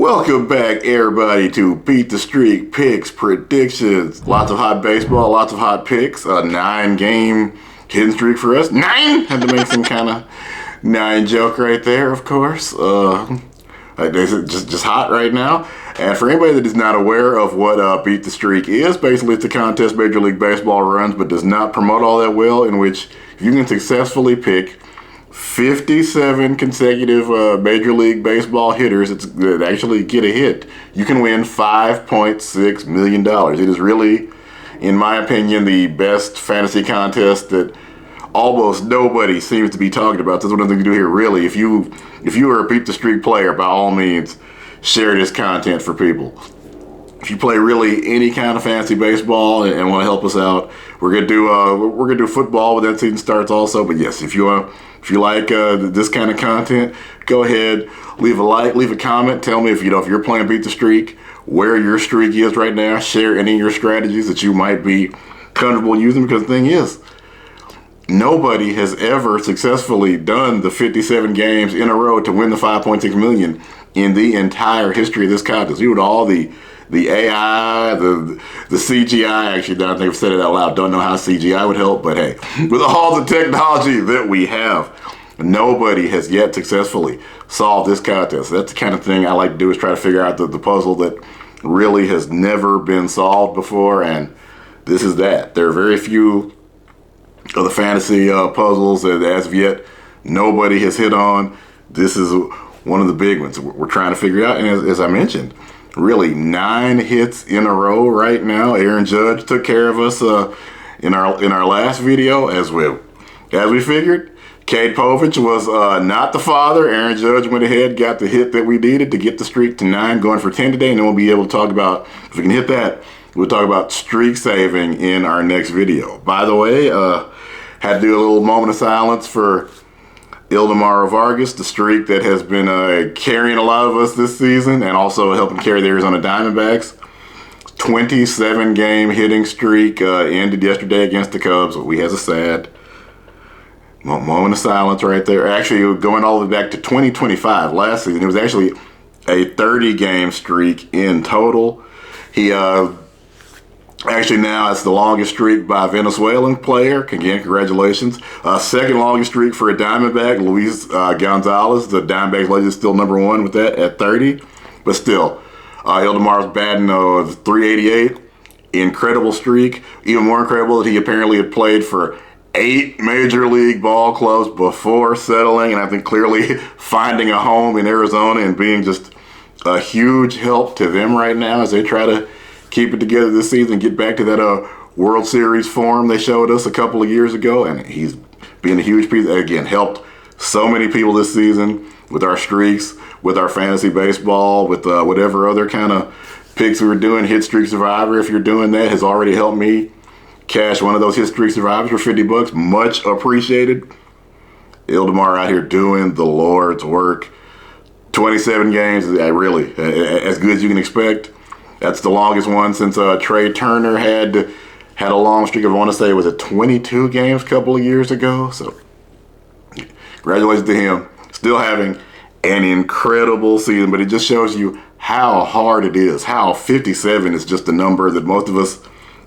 Welcome back, everybody, to Beat the Streak picks, predictions. Lots of hot baseball, lots of hot picks. A 9-game hitting streak for us. 9! Had to make some kind of 9 joke right there, of course. It's just hot right now. And for anybody that is not aware of what Beat the Streak is, basically it's a contest Major League Baseball runs, but does not promote all that well, in which you can successfully pick 57 consecutive Major League Baseball hitters that actually get a hit. You can win $5.6 million. It is really, in my opinion, the best fantasy contest that almost nobody seems to be talking about. That's what I'm going to do here, really. If you are a Beat the Streak player, by all means, share this content for people. If you play really any kind of fantasy baseball and want to help us out, we're gonna do football when that season starts also. But yes, if you like this kind of content, go ahead, leave a like, leave a comment. Tell me if you're playing Beat the Streak, where your streak is right now. Share any of your strategies that you might be comfortable using, because the thing is, nobody has ever successfully done the 57 games in a row to win the 5.6 million in the entire history of this contest. You would all the AI, the CGI, actually, I think I've said it out loud, don't know how CGI would help, but hey, with all the technology that we have, nobody has yet successfully solved this contest. That's the kind of thing I like to do, is try to figure out the puzzle that really has never been solved before, and this is that. There are very few of the fantasy puzzles that, as of yet, nobody has hit on. This is one of the big ones we're trying to figure out, and as I mentioned, really 9 hits in a row right now. Aaron Judge took care of us in our last video, as we figured. Cade Povich was not the father. Aaron Judge went ahead, got the hit that we needed to get the streak to 9, going for 10 today, and then we'll be able to talk about, if we can hit that, we'll talk about streak saving in our next video. By the way, had to do a little moment of silence for Ildemaro Vargas, the streak that has been carrying a lot of us this season, and also helping carry the Arizona Diamondbacks. 27-game hitting streak ended yesterday against the Cubs. We has a sad moment of silence right there. Actually, going all the way back to 2025, last season, it was actually a 30-game streak in total. He actually, now it's the longest streak by a Venezuelan player. Again, congratulations. Second longest streak for a Diamondback, Luis Gonzalez. The Diamondbacks legend is still number 1 with that at 30. But still, Ildemaro's batting 388. Incredible streak. Even more incredible that he apparently had played for 8 Major League ball clubs before settling, and I think clearly finding a home in Arizona and being just a huge help to them right now as they try to keep it together this season, get back to that World Series form they showed us a couple of years ago. And he's been a huge piece. Again, helped so many people this season with our streaks, with our fantasy baseball, with whatever other kind of picks we were doing. Hit Streak Survivor, if you're doing that, has already helped me cash one of those Hit Streak Survivors for $50. Much appreciated. Ildemaro out here doing the Lord's work. 27 games, really, as good as you can expect. That's the longest one since Trey Turner had a long streak of, I want to say, was it 22 games a couple of years ago? So, congratulations to him. Still having an incredible season, but it just shows you how hard it is, how 57 is just a number that most of us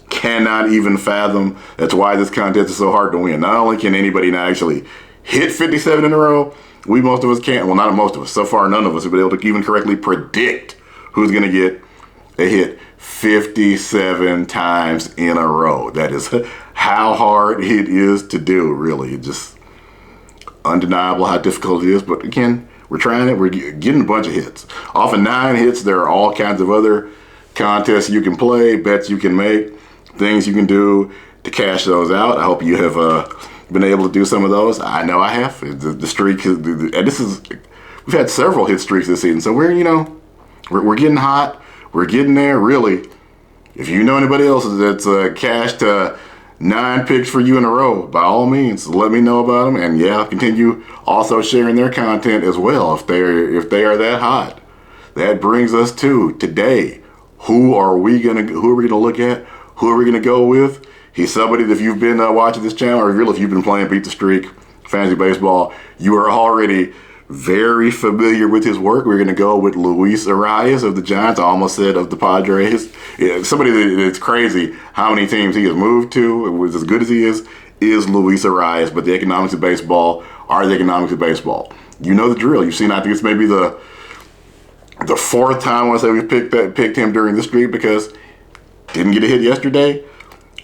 cannot even fathom. That's why this contest is so hard to win. Not only can anybody not actually hit 57 in a row, most of us can't. Well, not most of us. So far, none of us have been able to even correctly predict who's going to get a hit 57 times in a row. That is how hard it is to do, really. It's just undeniable how difficult it is. But again, we're trying it. We're getting a bunch of hits. Off of 9 hits, there are all kinds of other contests you can play, bets you can make, things you can do to cash those out. I hope you have been able to do some of those. I know I have. The streak, and we've had several hit streaks this season. So we're getting hot. We're getting there, really. If you know anybody else that's cashed 9 picks for you in a row, by all means, let me know about them. And yeah, continue also sharing their content as well if they are that hot. That brings us to today. Who are we gonna look at? Who are we gonna go with? He's somebody that if you've been watching this channel, or really if you've been playing Beat the Streak fantasy baseball, you are already very familiar with his work. We're going to go with Luis Arias of the Giants. I almost said of the Padres. Yeah, somebody that's crazy how many teams he has moved to. It was as good as he is Luis Arias. But the economics of baseball are the economics of baseball. You know the drill. You've seen, I think it's maybe the fourth time I want to say we picked him during the streak because didn't get a hit yesterday.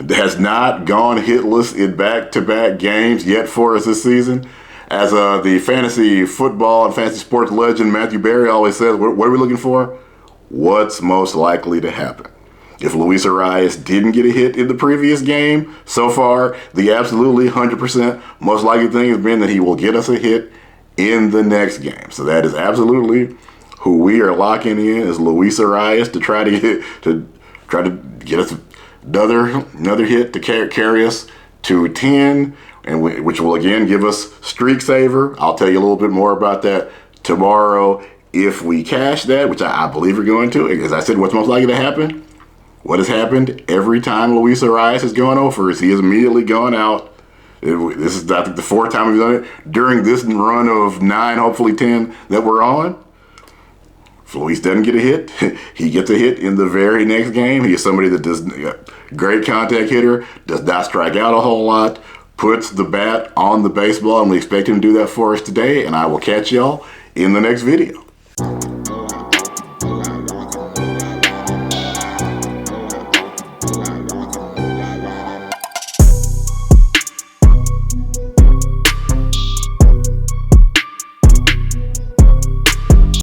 Has not gone hitless in back-to-back games yet for us this season. As the fantasy football and fantasy sports legend Matthew Berry always says, what are we looking for? What's most likely to happen? If Luis Arias didn't get a hit in the previous game, so far, the absolutely 100% most likely thing has been that he will get us a hit in the next game. So that is absolutely who we are locking in is Luis Arias to try to get us another hit to carry us to 10. Which will again give us streak saver. I'll tell you a little bit more about that tomorrow if we cash that, which I believe we're going to. As I said, what's most likely to happen? What has happened every time Luis Arias has gone over is he has immediately gone out. This is, I think, the fourth time we've done it during this run of 9, hopefully 10 that we're on. If Luis doesn't get a hit, he gets a hit in the very next game. He is somebody that does great contact hitter, does not strike out a whole lot, puts the bat on the baseball, and we expect him to do that for us today, and I will catch y'all in the next video.